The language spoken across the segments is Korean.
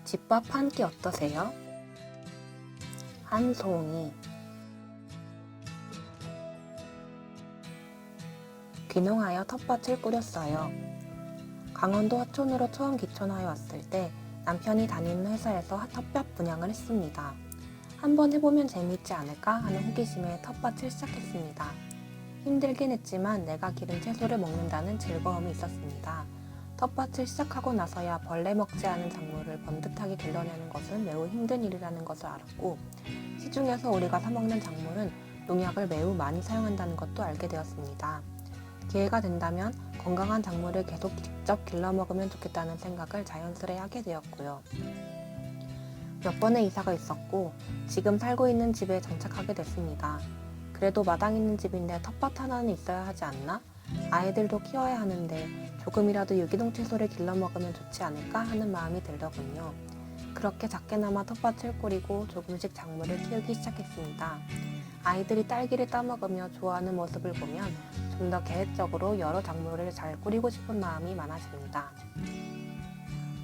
집밥 한 끼 어떠세요? 한 송이. 귀농하여 텃밭을 꾸렸어요. 강원도 화촌으로 처음 귀촌하여 왔을 때 남편이 다니는 회사에서 텃밭 분양을 했습니다. 한번 해보면 재미있지 않을까 하는 호기심에 텃밭을 시작했습니다. 힘들긴 했지만 내가 기른 채소를 먹는다는 즐거움이 있었습니다. 텃밭을 시작하고 나서야 벌레 먹지 않은 작물을 번듯하게 길러내는 것은 매우 힘든 일이라는 것을 알았고, 시중에서 우리가 사 먹는 작물은 농약을 매우 많이 사용한다는 것도 알게 되었습니다. 기회가 된다면 건강한 작물을 계속 직접 길러 먹으면 좋겠다는 생각을 자연스레 하게 되었고요. 몇 번의 이사가 있었고 지금 살고 있는 집에 정착하게 됐습니다. 그래도 마당 있는 집인데 텃밭 하나는 있어야 하지 않나? 아이들도 키워야 하는데 조금이라도 유기농 채소를 길러 먹으면 좋지 않을까 하는 마음이 들더군요. 그렇게 작게나마 텃밭을 꾸리고 조금씩 작물을 키우기 시작했습니다. 아이들이 딸기를 따먹으며 좋아하는 모습을 보면 좀 더 계획적으로 여러 작물을 잘 꾸리고 싶은 마음이 많아집니다.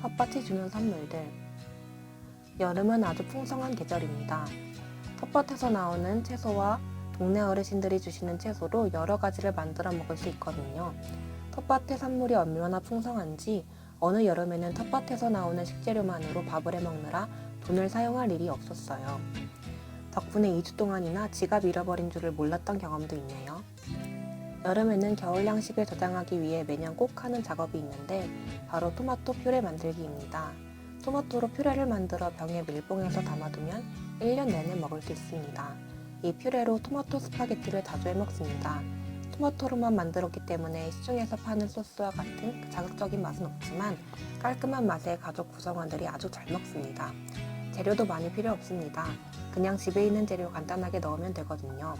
텃밭이 주는 선물들. 여름은 아주 풍성한 계절입니다. 텃밭에서 나오는 채소와 동네 어르신들이 주시는 채소로 여러 가지를 만들어 먹을 수 있거든요. 텃밭의 산물이 얼마나 풍성한지 어느 여름에는 텃밭에서 나오는 식재료만으로 밥을 해먹느라 돈을 사용할 일이 없었어요. 덕분에 2주 동안이나 지갑 잃어버린 줄을 몰랐던 경험도 있네요. 여름에는 겨울 양식을 저장하기 위해 매년 꼭 하는 작업이 있는데 바로 토마토 퓨레 만들기입니다. 토마토로 퓨레를 만들어 병에 밀봉해서 담아두면 1년 내내 먹을 수 있습니다. 이 퓨레로 토마토 스파게티를 자주 해먹습니다. 토마토로만 만들었기 때문에 시중에서 파는 소스와 같은 자극적인 맛은 없지만 깔끔한 맛에 가족 구성원들이 아주 잘 먹습니다. 재료도 많이 필요 없습니다. 그냥 집에 있는 재료 간단하게 넣으면 되거든요.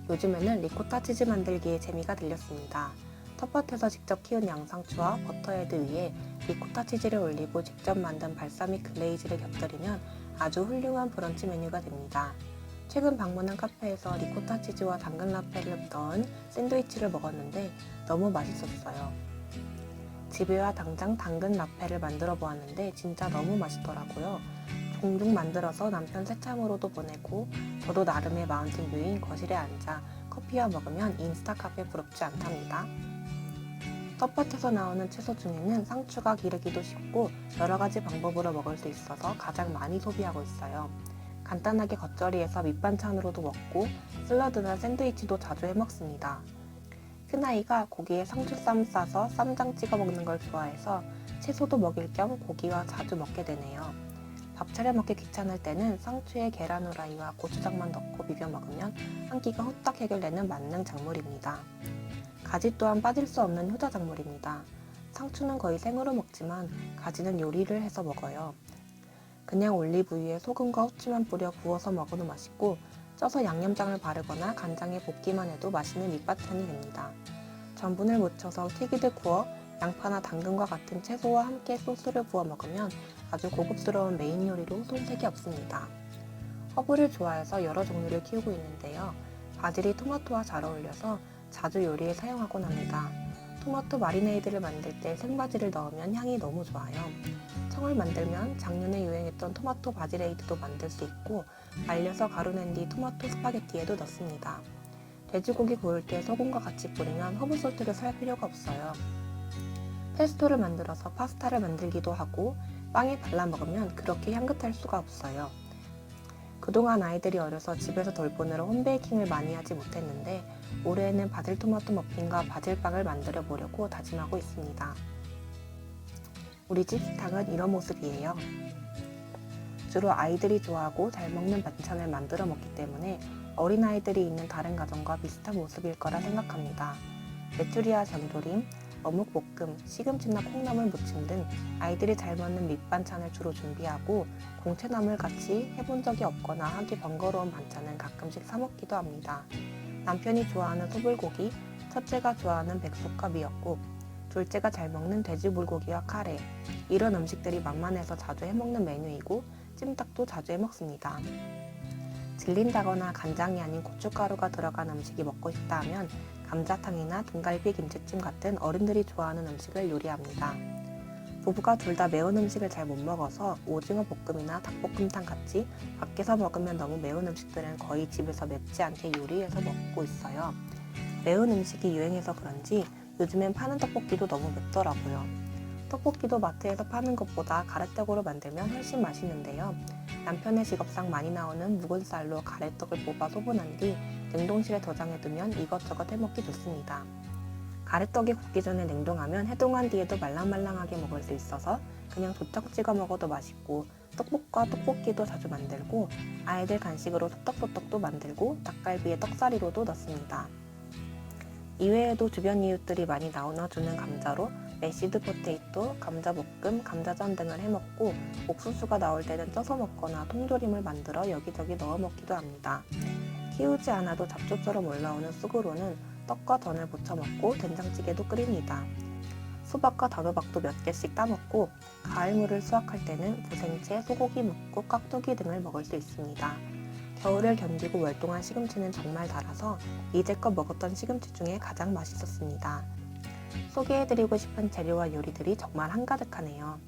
요즘에는 리코타 치즈 만들기에 재미가 들렸습니다. 텃밭에서 직접 키운 양상추와 버터헤드 위에 리코타 치즈를 올리고 직접 만든 발사믹 글레이즈를 곁들이면 아주 훌륭한 브런치 메뉴가 됩니다. 최근 방문한 카페에서 리코타 치즈와 당근 라페를 넣은 샌드위치를 먹었는데 너무 맛있었어요. 집에 와 당장 당근 라페를 만들어 보았는데 진짜 너무 맛있더라고요. 종종 만들어서 남편 새참으로도 보내고 저도 나름의 마운틴뷰인 거실에 앉아 커피와 먹으면 인스타 카페 부럽지 않답니다. 텃밭에서 나오는 채소 중에는 상추가 기르기도 쉽고 여러 가지 방법으로 먹을 수 있어서 가장 많이 소비하고 있어요. 간단하게 겉절이해서 밑반찬으로도 먹고 샐러드나 샌드위치도 자주 해먹습니다. 큰아이가 고기에 상추쌈 싸서 쌈장 찍어 먹는 걸 좋아해서 채소도 먹일 겸 고기와 자주 먹게 되네요. 밥 차려 먹기 귀찮을 때는 상추에 계란 후라이와 고추장만 넣고 비벼 먹으면 한 끼가 후딱 해결되는 만능 작물입니다. 가지 또한 빠질 수 없는 효자 작물입니다. 상추는 거의 생으로 먹지만 가지는 요리를 해서 먹어요. 그냥 올리브유에 소금과 후추만 뿌려 구워서 먹어도 맛있고 쪄서 양념장을 바르거나 간장에 볶기만 해도 맛있는 밑반찬이 됩니다. 전분을 묻혀서 튀기듯 구워 양파나 당근과 같은 채소와 함께 소스를 부어 먹으면 아주 고급스러운 메인 요리로 손색이 없습니다. 허브를 좋아해서 여러 종류를 키우고 있는데요. 바질이 토마토와 잘 어울려서 자주 요리에 사용하곤 합니다. 토마토 마리네이드를 만들 때 생바질을 넣으면 향이 너무 좋아요. 청을 만들면 작년에 유행했던 토마토 바질에이드도 만들 수 있고 말려서 가루낸 뒤 토마토 스파게티에도 넣습니다. 돼지고기 구울 때 소금과 같이 뿌리면 허브솔트를 살 필요가 없어요. 페스토를 만들어서 파스타를 만들기도 하고 빵에 발라 먹으면 그렇게 향긋할 수가 없어요. 그동안 아이들이 어려서 집에서 돌보느라 홈베이킹을 많이 하지 못했는데 올해에는 바질토마토 머핀과 바질빵을 만들어 보려고 다짐하고 있습니다. 우리 집 식탁은 이런 모습이에요. 주로 아이들이 좋아하고 잘 먹는 반찬을 만들어 먹기 때문에 어린아이들이 있는 다른 가정과 비슷한 모습일 거라 생각합니다. 메추리알 전조림, 어묵볶음, 시금치나 콩나물 무침 등 아이들이 잘 먹는 밑반찬을 주로 준비하고 공채나물 같이 해본 적이 없거나 하기 번거로운 반찬은 가끔씩 사 먹기도 합니다. 남편이 좋아하는 소불고기, 첫째가 좋아하는 백숙과 미역국, 둘째가 잘 먹는 돼지불고기와 카레, 이런 음식들이 만만해서 자주 해먹는 메뉴이고 찜닭도 자주 해먹습니다. 질린다거나 간장이 아닌 고춧가루가 들어간 음식이 먹고 싶다 하면 감자탕이나 등갈비 김치찜 같은 어른들이 좋아하는 음식을 요리합니다. 부부가 둘 다 매운 음식을 잘 못 먹어서 오징어 볶음이나 닭볶음탕 같이 밖에서 먹으면 너무 매운 음식들은 거의 집에서 맵지 않게 요리해서 먹고 있어요. 매운 음식이 유행해서 그런지 요즘엔 파는 떡볶이도 너무 맵더라고요. 떡볶이도 마트에서 파는 것보다 가래떡으로 만들면 훨씬 맛있는데요. 남편의 직업상 많이 나오는 묵은 쌀로 가래떡을 뽑아 소분한 뒤 냉동실에 저장해두면 이것저것 해먹기 좋습니다. 가래떡이 굽기 전에 냉동하면 해동한 뒤에도 말랑말랑하게 먹을 수 있어서 그냥 조청 찍어 먹어도 맛있고, 떡볶과 떡볶이도 자주 만들고, 아이들 간식으로 소떡소떡도 만들고 닭갈비에 떡사리로도 넣습니다. 이외에도 주변 이웃들이 많이 나눠주는 감자로 메시드 포테이토, 감자볶음, 감자전 등을 해먹고, 옥수수가 나올 때는 쪄서 먹거나 통조림을 만들어 여기저기 넣어 먹기도 합니다. 키우지 않아도 잡초처럼 올라오는 쑥으로는 떡과 전을 부쳐 먹고 된장찌개도 끓입니다. 수박과 단호박도 몇 개씩 따먹고, 가을물을 수확할 때는 부생채, 소고기 묵국, 깍두기 등을 먹을 수 있습니다. 겨울을 견디고 월동한 시금치는 정말 달아서 이제껏 먹었던 시금치 중에 가장 맛있었습니다. 소개해드리고 싶은 재료와 요리들이 정말 한가득하네요.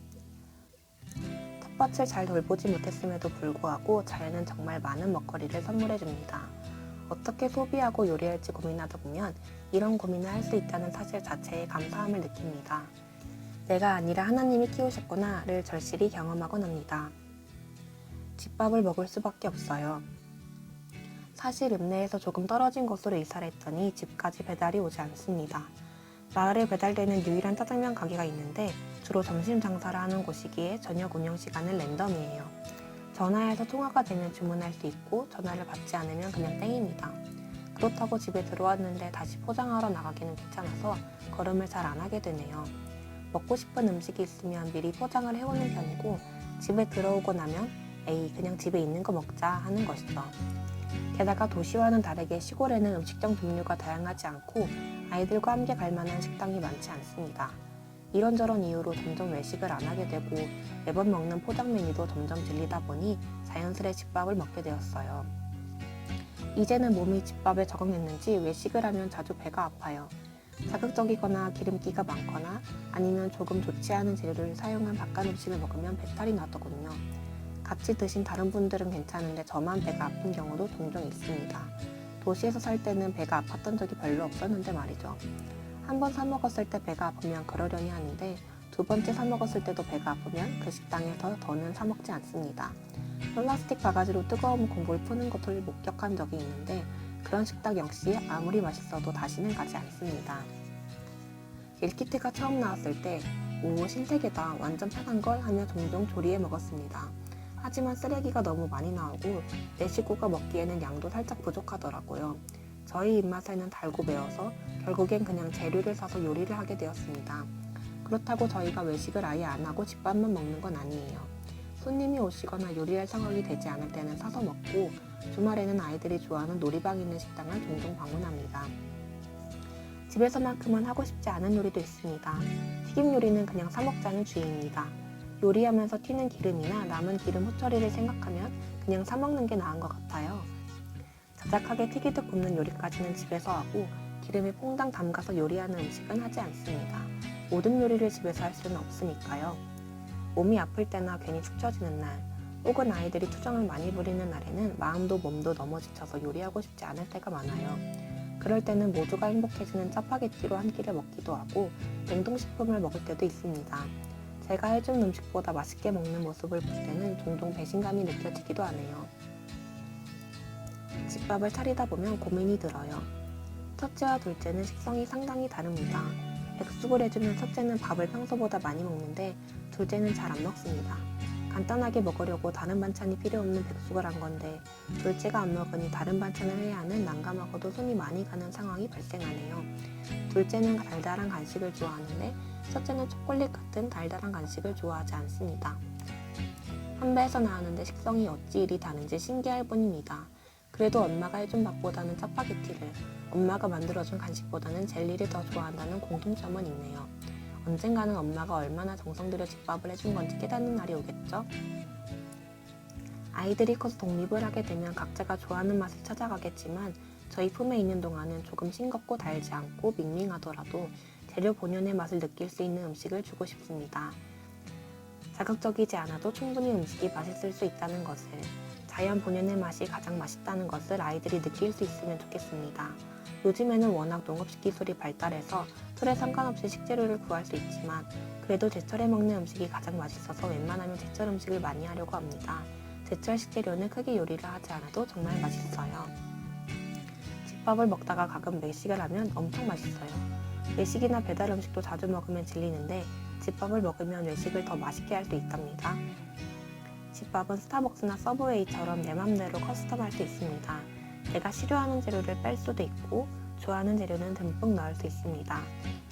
텃밭을 잘 돌보지 못했음에도 불구하고 자연은 정말 많은 먹거리를 선물해줍니다. 어떻게 소비하고 요리할지 고민하다 보면 이런 고민을 할 수 있다는 사실 자체에 감사함을 느낍니다. 내가 아니라 하나님이 키우셨구나를 절실히 경험하곤 합니다. 집밥을 먹을 수밖에 없어요. 사실 읍내에서 조금 떨어진 곳으로 이사를 했더니 집까지 배달이 오지 않습니다. 마을에 배달되는 유일한 짜장면 가게가 있는데 주로 점심 장사를 하는 곳이기에 저녁 운영 시간은 랜덤이에요. 전화해서 통화가 되면 주문할 수 있고 전화를 받지 않으면 그냥 땡입니다. 그렇다고 집에 들어왔는데 다시 포장하러 나가기는 귀찮아서 걸음을 잘 안 하게 되네요. 먹고 싶은 음식이 있으면 미리 포장을 해오는 편이고, 집에 들어오고 나면 에이 그냥 집에 있는 거 먹자 하는 것이죠. 게다가 도시와는 다르게 시골에는 음식점 종류가 다양하지 않고 아이들과 함께 갈 만한 식당이 많지 않습니다. 이런저런 이유로 점점 외식을 안 하게 되고 매번 먹는 포장 메뉴도 점점 질리다 보니 자연스레 집밥을 먹게 되었어요. 이제는 몸이 집밥에 적응했는지 외식을 하면 자주 배가 아파요. 자극적이거나 기름기가 많거나 아니면 조금 좋지 않은 재료를 사용한 바깥 음식을 먹으면 배탈이 나더군요. 같이 드신 다른 분들은 괜찮은데 저만 배가 아픈 경우도 종종 있습니다. 도시에서 살 때는 배가 아팠던 적이 별로 없었는데 말이죠. 한 번 사 먹었을 때 배가 아프면 그러려니 하는데 두 번째 사 먹었을 때도 배가 아프면 그 식당에서 더는 사 먹지 않습니다. 플라스틱 바가지로 뜨거운 국물 푸는 것을 목격한 적이 있는데 그런 식당 역시 아무리 맛있어도 다시는 가지 않습니다. 밀키트가 처음 나왔을 때 오 신세계다 완전 편한걸 하며 종종 조리해 먹었습니다. 하지만 쓰레기가 너무 많이 나오고 내 식구가 먹기에는 양도 살짝 부족하더라고요. 저희 입맛에는 달고 매워서 결국엔 그냥 재료를 사서 요리를 하게 되었습니다. 그렇다고 저희가 외식을 아예 안 하고 집밥만 먹는 건 아니에요. 손님이 오시거나 요리할 상황이 되지 않을 때는 사서 먹고, 주말에는 아이들이 좋아하는 놀이방 있는 식당을 종종 방문합니다. 집에서만큼은 하고 싶지 않은 요리도 있습니다. 튀김 요리는 그냥 사 먹자는 주의입니다. 요리하면서 튀는 기름이나 남은 기름 후처리를 생각하면 그냥 사 먹는 게 나은 것 같아요. 자작하게 튀기듯 굽는 요리까지는 집에서 하고 기름에 퐁당 담가서 요리하는 음식은 하지 않습니다. 모든 요리를 집에서 할 수는 없으니까요. 몸이 아플 때나 괜히 축 처지는 날, 혹은 아이들이 투정을 많이 부리는 날에는 마음도 몸도 너무 지쳐서 요리하고 싶지 않을 때가 많아요. 그럴 때는 모두가 행복해지는 짜파게티로 한 끼를 먹기도 하고 냉동식품을 먹을 때도 있습니다. 제가 해준 음식보다 맛있게 먹는 모습을 볼 때는 종종 배신감이 느껴지기도 하네요. 집밥을 차리다 보면 고민이 들어요. 첫째와 둘째는 식성이 상당히 다릅니다. 백숙을 해주면 첫째는 밥을 평소보다 많이 먹는데 둘째는 잘 안 먹습니다. 간단하게 먹으려고 다른 반찬이 필요 없는 백숙을 한 건데 둘째가 안 먹으니 다른 반찬을 해야 하는 난감하고도 손이 많이 가는 상황이 발생하네요. 둘째는 달달한 간식을 좋아하는데 첫째는 초콜릿 같은 달달한 간식을 좋아하지 않습니다. 한 배에서 나왔는데 식성이 어찌 이리 다른지 신기할 뿐입니다. 그래도 엄마가 해준 밥보다는 짜파게티를, 엄마가 만들어준 간식보다는 젤리를 더 좋아한다는 공통점은 있네요. 언젠가는 엄마가 얼마나 정성 들여 집밥을 해준 건지 깨닫는 날이 오겠죠? 아이들이 커서 독립을 하게 되면 각자가 좋아하는 맛을 찾아가겠지만 저희 품에 있는 동안은 조금 싱겁고 달지 않고 밍밍하더라도 재료 본연의 맛을 느낄 수 있는 음식을 주고 싶습니다. 자극적이지 않아도 충분히 음식이 맛있을 수 있다는 것을, 자연 본연의 맛이 가장 맛있다는 것을 아이들이 느낄 수 있으면 좋겠습니다. 요즘에는 워낙 농업식 기술이 발달해서 틀에 상관없이 식재료를 구할 수 있지만 그래도 제철에 먹는 음식이 가장 맛있어서 웬만하면 제철 음식을 많이 하려고 합니다. 제철 식재료는 크게 요리를 하지 않아도 정말 맛있어요. 집밥을 먹다가 가끔 외식을 하면 엄청 맛있어요. 외식이나 배달 음식도 자주 먹으면 질리는데 집밥을 먹으면 외식을 더 맛있게 할 수 있답니다. 집밥은 스타벅스나 서브웨이처럼 내 맘대로 커스텀할 수 있습니다. 내가 싫어하는 재료를 뺄 수도 있고 좋아하는 재료는 듬뿍 넣을 수 있습니다.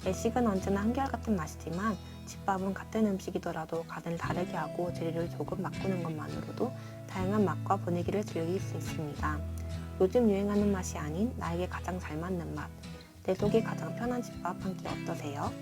외식은 언제나 한결같은 맛이지만 집밥은 같은 음식이더라도 간을 다르게 하고 재료를 조금 바꾸는 것만으로도 다양한 맛과 분위기를 즐길 수 있습니다. 요즘 유행하는 맛이 아닌 나에게 가장 잘 맞는 맛, 내 속이 가장 편한 집밥 한 끼 어떠세요?